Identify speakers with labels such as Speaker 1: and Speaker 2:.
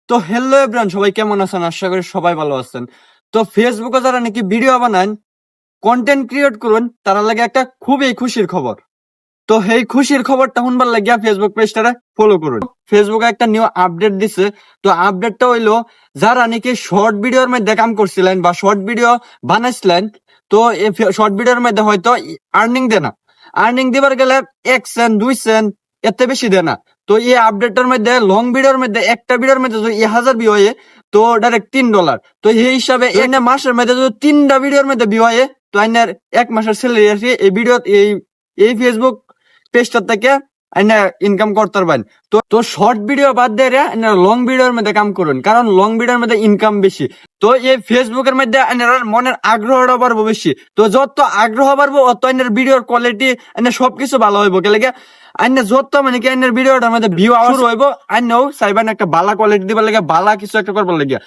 Speaker 1: তো hello everyone, সবাই কেমন আছেন? আশা করি সবাই ভালো আছেন। তো ফেসবুকে যারা নাকি ভিডিও বানান, কন্টেন্ট ক্রিয়েট করুন, তারা লাগে একটা খুবই খুশির খবর। তো এই খুশির খবরটা শুনবার লাগিয়া ফেসবুক পেজটারে ফলো করুন। ফেসবুকে একটা নিউ আপডেট দিছে। তো আপডেটটা হইলো, যারা নাকি শর্ট ভিডিওর মধ্যে কাম করছিলেন বা শর্ট ভিডিও বানাইছিলেন, তো এই শর্ট ভিডিওর মধ্যে হয়তো আর্নিং দেয় না। আর্নিং দিবার গেলে 1 সেন্ট 2 সেন্ট এতে বেশি দেয় না। তো এই আপডেটের মধ্যে লং ভিডিওর মধ্যে একটা ভিডিওর মধ্যে যদি 1000 ভিউ হয়, তো ডাইরেক্ট $3। তো এই হিসাবে এনে মাসের মধ্যে যদি 3টা ভিডিওর মধ্যে ভিউ হয়, তো আইনার 1 মাসের স্যালারি আসে এই ভিডিও এই ফেসবুক পেজটা থেকে আইনা ইনকাম করতে পারবেন। তো তো শর্ট ভিডিও বাদ দিয়ে লং ভিডিওর মধ্যে কাম করুন, কারণ লং ভিডিওর মধ্যে ইনকাম বেশি। তো এই ফেসবুকের মধ্যে আইনার মনের আগ্রহটা বাড়বো বেশি। তো যত আগ্রহ বাড়বো অত আইনার ভিডিওর কোয়ালিটি আইনার সবকিছু ভালো হইব। কেলেগে আইনা যত মানে কি আইনার ভিডিওটার মধ্যে ভিউ শুরু হইব, আইনাও চাইবেন একটা ভালো কোয়ালিটি দিবার লাগে, ভালো কিছু একটা করবার লাগে।